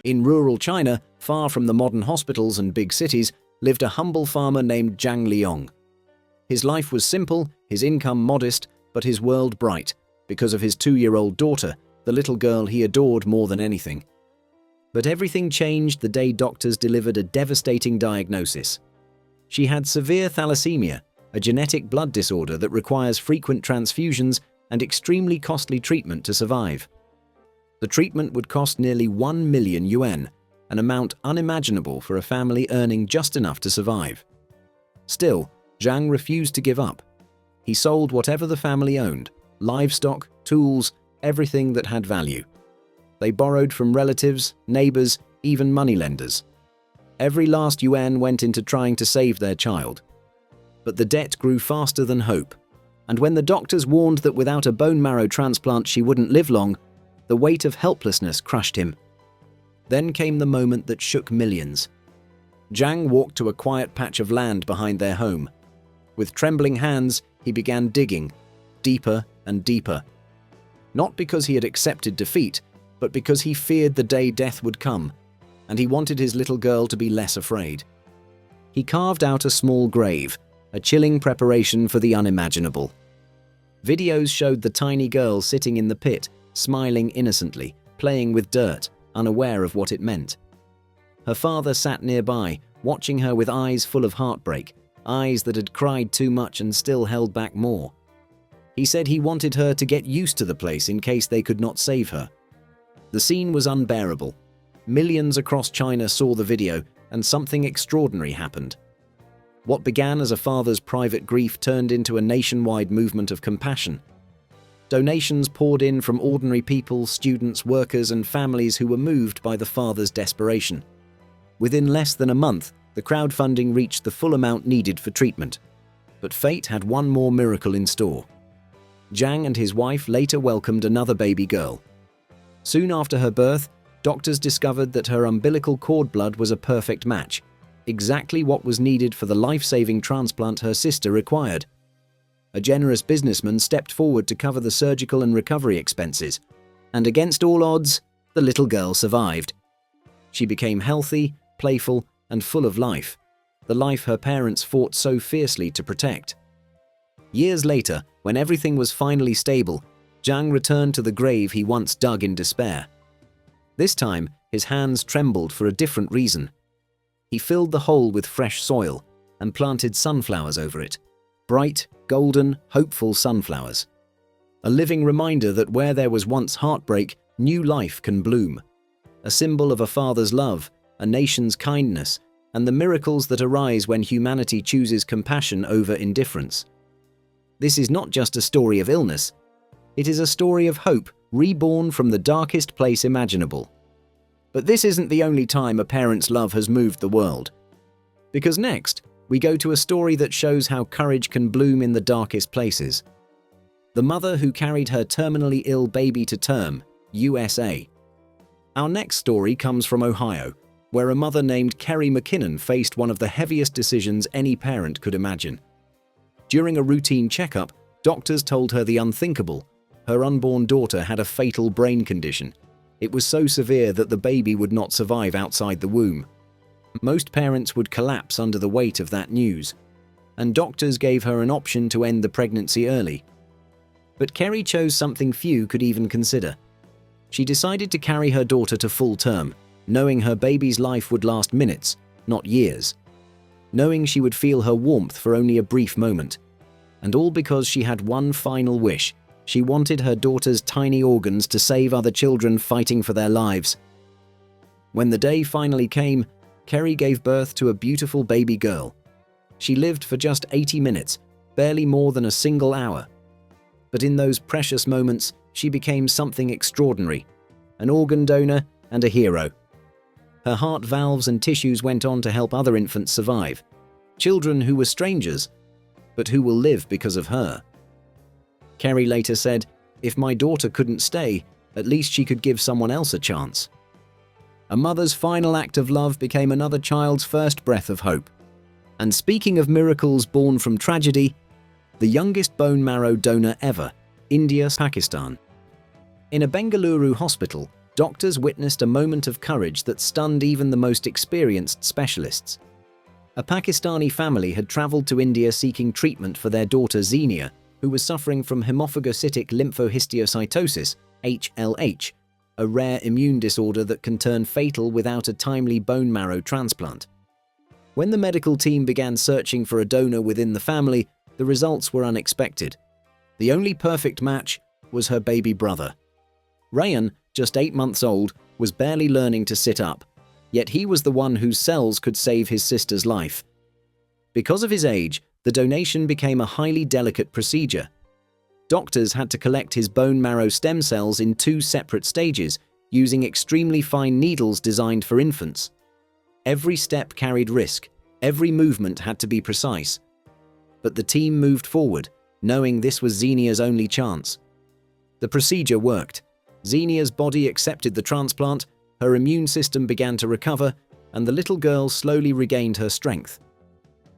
In rural China, far from the modern hospitals and big cities, lived a humble farmer named Zhang Liyong. His life was simple, his income modest, but his world bright, because of his 2-year-old daughter, the little girl he adored more than anything. But everything changed the day doctors delivered a devastating diagnosis. She had severe thalassemia, a genetic blood disorder that requires frequent transfusions and extremely costly treatment to survive. The treatment would cost nearly 1 million yuan, an amount unimaginable for a family earning just enough to survive. Still, Zhang refused to give up. He sold whatever the family owned: livestock, tools, everything that had value. They borrowed from relatives, neighbors, even moneylenders. Every last yuan went into trying to save their child. But the debt grew faster than hope, and when the doctors warned that without a bone marrow transplant she wouldn't live long, the weight of helplessness crushed him. Then came the moment that shook millions. Zhang walked to a quiet patch of land behind their home. With trembling hands, he began digging, deeper and deeper. Not because he had accepted defeat, but because he feared the day death would come, and he wanted his little girl to be less afraid. He carved out a small grave, a chilling preparation for the unimaginable. Videos showed the tiny girl sitting in the pit, smiling innocently, playing with dirt, unaware of what it meant. Her father sat nearby, watching her with eyes full of heartbreak, eyes that had cried too much and still held back more. He said he wanted her to get used to the place in case they could not save her. The scene was unbearable. Millions across China saw the video, and something extraordinary happened. What began as a father's private grief turned into a nationwide movement of compassion. Donations poured in from ordinary people, students, workers, and families who were moved by the father's desperation. Within less than a month, the crowdfunding reached the full amount needed for treatment. But fate had one more miracle in store. Zhang and his wife later welcomed another baby girl. Soon after her birth, doctors discovered that her umbilical cord blood was a perfect match, exactly what was needed for the life-saving transplant her sister required. A generous businessman stepped forward to cover the surgical and recovery expenses, and against all odds, the little girl survived. She became healthy, playful, and full of life, the life her parents fought so fiercely to protect. Years later, when everything was finally stable, Zhang returned to the grave he once dug in despair. This time, his hands trembled for a different reason. He filled the hole with fresh soil and planted sunflowers over it. Bright, golden, hopeful sunflowers. A living reminder that where there was once heartbreak, new life can bloom. A symbol of a father's love, a nation's kindness, and the miracles that arise when humanity chooses compassion over indifference. This is not just a story of illness. It is a story of hope, reborn from the darkest place imaginable. But this isn't the only time a parent's love has moved the world. Because next, we go to a story that shows how courage can bloom in the darkest places. The mother who carried her terminally ill baby to term, USA. Our next story comes from Ohio, where a mother named Kerry McKinnon faced one of the heaviest decisions any parent could imagine. During a routine checkup, doctors told her the unthinkable. Her unborn daughter had a fatal brain condition. It was so severe that the baby would not survive outside the womb. Most parents would collapse under the weight of that news, and doctors gave her an option to end the pregnancy early. But Kerry chose something few could even consider. She decided to carry her daughter to full term, knowing her baby's life would last minutes, not years. Knowing she would feel her warmth for only a brief moment. And all because she had one final wish. She wanted her daughter's tiny organs to save other children fighting for their lives. When the day finally came, Kerry gave birth to a beautiful baby girl. She lived for just 80 minutes, barely more than a single hour. But in those precious moments, she became something extraordinary, an organ donor and a hero. Her heart valves and tissues went on to help other infants survive, children who were strangers, but who will live because of her. Kerry later said, "If my daughter couldn't stay, at least she could give someone else a chance." A mother's final act of love became another child's first breath of hope. And speaking of miracles born from tragedy, the youngest bone marrow donor ever, India, Pakistan. In a Bengaluru hospital, doctors witnessed a moment of courage that stunned even the most experienced specialists. A Pakistani family had traveled to India seeking treatment for their daughter Xenia, who was suffering from hemophagocytic lymphohistiocytosis, HLH, a rare immune disorder that can turn fatal without a timely bone marrow transplant. When the medical team began searching for a donor within the family, the results were unexpected. The only perfect match was her baby brother. Rayan, just 8 months old, was barely learning to sit up, yet he was the one whose cells could save his sister's life. Because of his age, the donation became a highly delicate procedure. Doctors had to collect his bone marrow stem cells in 2 separate stages, using extremely fine needles designed for infants. Every step carried risk, every movement had to be precise. But the team moved forward, knowing this was Xenia's only chance. The procedure worked. Xenia's body accepted the transplant, her immune system began to recover, and the little girl slowly regained her strength.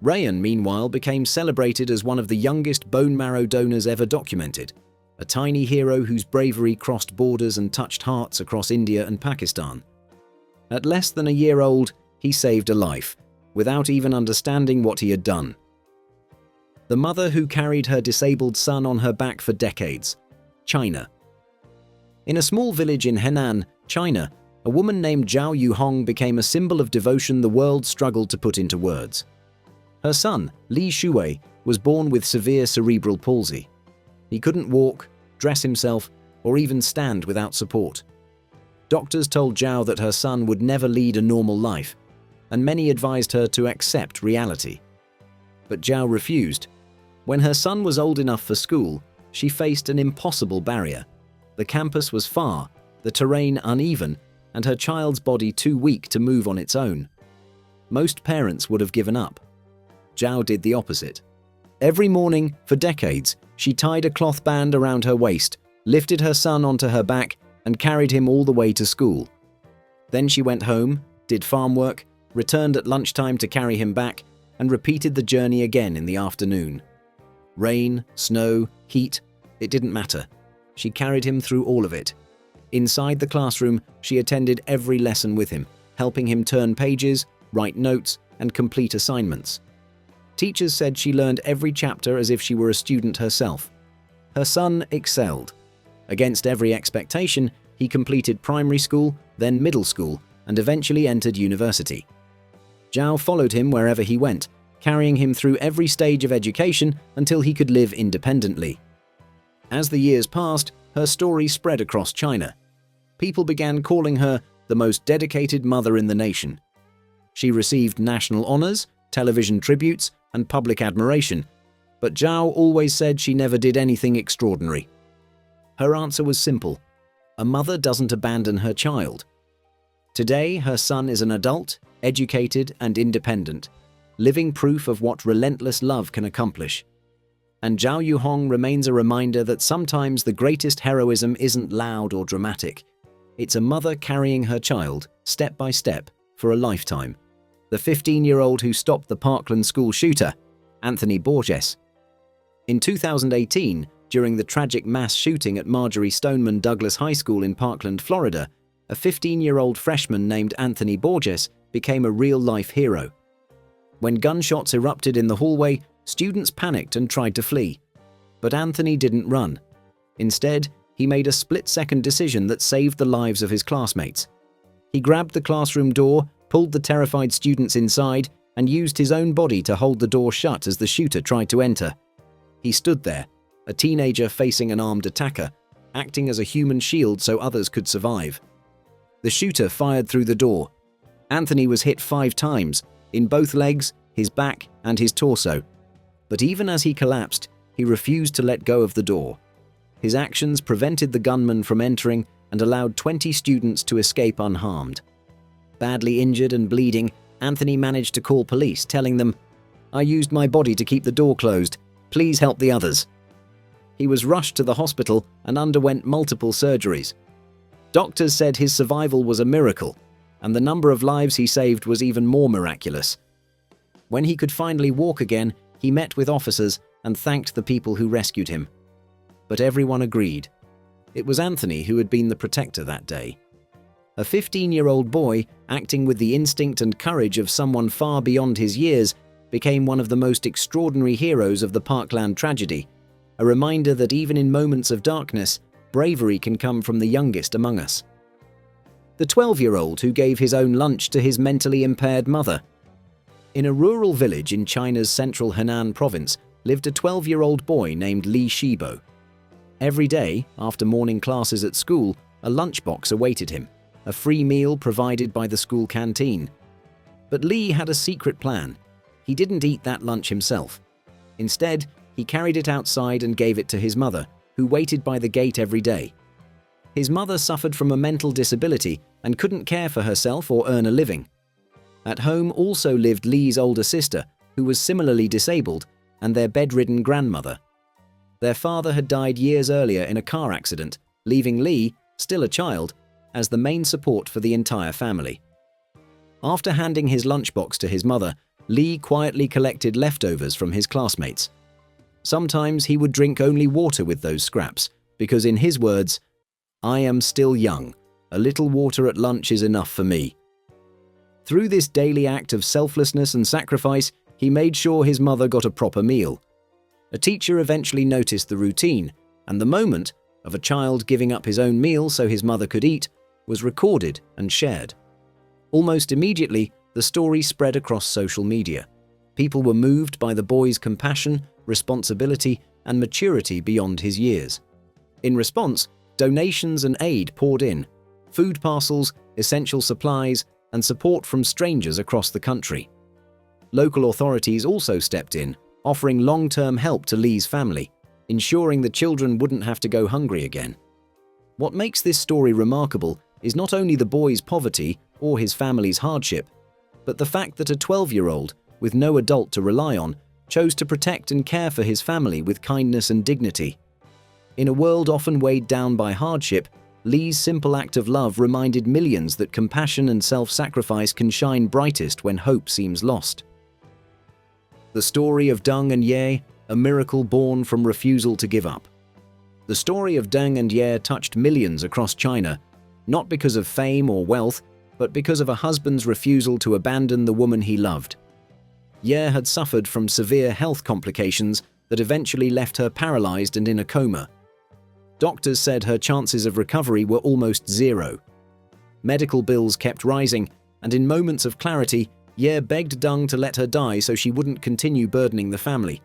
Rayan, meanwhile, became celebrated as one of the youngest bone marrow donors ever documented, a tiny hero whose bravery crossed borders and touched hearts across India and Pakistan. At less than a year old, he saved a life, without even understanding what he had done. The mother who carried her disabled son on her back for decades. China. In a small village in Henan, China, a woman named Zhao Yuhong became a symbol of devotion the world struggled to put into words. Her son, Li Shuwei, was born with severe cerebral palsy. He couldn't walk, dress himself, or even stand without support. Doctors told Zhao that her son would never lead a normal life, and many advised her to accept reality. But Zhao refused. When her son was old enough for school, she faced an impossible barrier. The campus was far, the terrain uneven, and her child's body too weak to move on its own. Most parents would have given up. Zhao did the opposite. Every morning, for decades, she tied a cloth band around her waist, lifted her son onto her back, and carried him all the way to school. Then she went home, did farm work, returned at lunchtime to carry him back, and repeated the journey again in the afternoon. Rain, snow, heat, it didn't matter. She carried him through all of it. Inside the classroom, she attended every lesson with him, helping him turn pages, write notes, and complete assignments. Teachers said she learned every chapter as if she were a student herself. Her son excelled. Against every expectation, he completed primary school, then middle school, and eventually entered university. Zhao followed him wherever he went, carrying him through every stage of education until he could live independently. As the years passed, her story spread across China. People began calling her the most dedicated mother in the nation. She received national honors, television tributes, and public admiration, but Zhao always said she never did anything extraordinary. Her answer was simple: a mother doesn't abandon her child. Today, her son is an adult, educated, and independent, living proof of what relentless love can accomplish. And Zhao Yuhong remains a reminder that sometimes the greatest heroism isn't loud or dramatic. It's a mother carrying her child, step by step, for a lifetime. The 15-year-old who stopped the Parkland school shooter, Anthony Borges. In 2018, during the tragic mass shooting at Marjorie Stoneman Douglas High School in Parkland, Florida, a 15-year-old freshman named Anthony Borges became a real-life hero. When gunshots erupted in the hallway, students panicked and tried to flee. But Anthony didn't run. Instead, he made a split-second decision that saved the lives of his classmates. He grabbed the classroom door, pulled the terrified students inside, and used his own body to hold the door shut as the shooter tried to enter. He stood there, a teenager facing an armed attacker, acting as a human shield so others could survive. The shooter fired through the door. Anthony was hit 5 times, in both legs, his back, and his torso. But even as he collapsed, he refused to let go of the door. His actions prevented the gunman from entering and allowed 20 students to escape unharmed. Badly injured and bleeding, Anthony managed to call police, telling them, "I used my body to keep the door closed. Please help the others." He was rushed to the hospital and underwent multiple surgeries. Doctors said his survival was a miracle, and the number of lives he saved was even more miraculous. When he could finally walk again, he met with officers and thanked the people who rescued him. But everyone agreed. It was Anthony who had been the protector that day. a 15-year-old boy, acting with the instinct and courage of someone far beyond his years, became one of the most extraordinary heroes of the Parkland tragedy, a reminder that even in moments of darkness, bravery can come from the youngest among us. The 12-year-old who gave his own lunch to his mentally impaired mother. In a rural village in China's central Henan province lived a 12-year-old boy named Li Shibo. Every day, after morning classes at school, a lunchbox awaited him, a free meal provided by the school canteen. But Li had a secret plan. He didn't eat that lunch himself. Instead, he carried it outside and gave it to his mother, who waited by the gate every day. His mother suffered from a mental disability and couldn't care for herself or earn a living. At home also lived Li's older sister, who was similarly disabled, and their bedridden grandmother. Their father had died years earlier in a car accident, leaving Li, still a child, as the main support for the entire family. After handing his lunchbox to his mother, Li quietly collected leftovers from his classmates. Sometimes he would drink only water with those scraps, because in his words, "I am still young. A little water at lunch is enough for me." Through this daily act of selflessness and sacrifice, he made sure his mother got a proper meal. A teacher eventually noticed the routine, and the moment of a child giving up his own meal so his mother could eat was recorded and shared. Almost immediately, the story spread across social media. People were moved by the boy's compassion, responsibility, and maturity beyond his years. In response, donations and aid poured in: food parcels, essential supplies, and support from strangers across the country. Local authorities also stepped in, offering long-term help to Li's family, ensuring the children wouldn't have to go hungry again. What makes this story remarkable is not only the boy's poverty or his family's hardship, but the fact that a 12-year-old, with no adult to rely on, chose to protect and care for his family with kindness and dignity. In a world often weighed down by hardship, Li's simple act of love reminded millions that compassion and self-sacrifice can shine brightest when hope seems lost. The story of Deng and Ye, a miracle born from refusal to give up. The story of Deng and Ye touched millions across China, not because of fame or wealth, but because of a husband's refusal to abandon the woman he loved. Ye had suffered from severe health complications that eventually left her paralyzed and in a coma. Doctors said her chances of recovery were almost zero. Medical bills kept rising, and in moments of clarity, Ye begged Deng to let her die so she wouldn't continue burdening the family.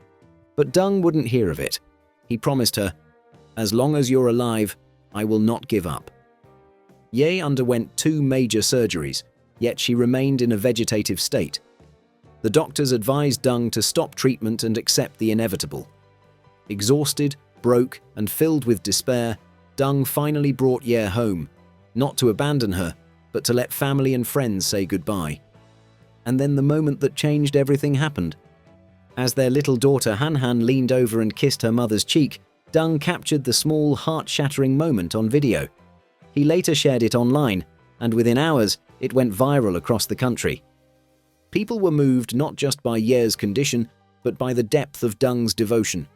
But Deng wouldn't hear of it. He promised her, "As long as you're alive, I will not give up." Ye underwent 2 major surgeries, yet she remained in a vegetative state. The doctors advised Deng to stop treatment and accept the inevitable. Exhausted, broke, and filled with despair, Deng finally brought Ye home, not to abandon her, but to let family and friends say goodbye. And then the moment that changed everything happened. As their little daughter Han leaned over and kissed her mother's cheek, Deng captured the small, heart-shattering moment on video. He later shared it online, and within hours, it went viral across the country. People were moved not just by Ye's condition, but by the depth of Deng's devotion.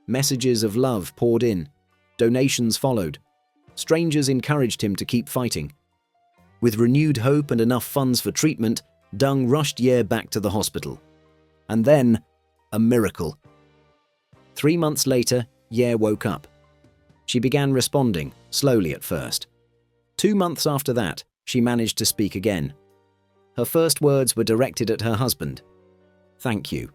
Messages of love poured in. Donations followed. Strangers encouraged him to keep fighting. With renewed hope and enough funds for treatment, Deng rushed Ye back to the hospital. And then, a miracle. 3 months later, Ye woke up. She began responding, slowly at first. 2 months after that, she managed to speak again. Her first words were directed at her husband. "Thank you."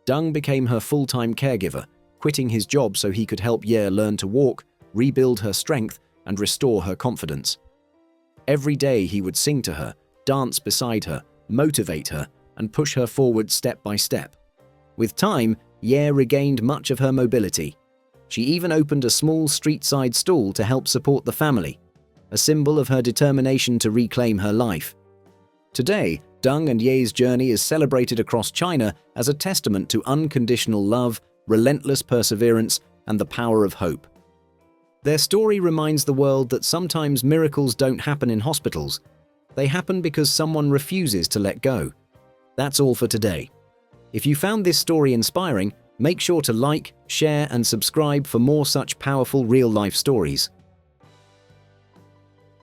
Deng became her full-time caregiver, quitting his job so he could help Ye learn to walk, rebuild her strength, and restore her confidence. Every day he would sing to her, dance beside her, motivate her, and push her forward step by step. With time, Ye regained much of her mobility. She even opened a small street-side stall to help support the family, a symbol of her determination to reclaim her life. Today, Deng and Ye's journey is celebrated across China as a testament to unconditional love, relentless perseverance, and the power of hope. Their story reminds the world that sometimes miracles don't happen in hospitals. They happen because someone refuses to let go. That's all for today. If you found this story inspiring, make sure to like, share, and subscribe for more such powerful real-life stories.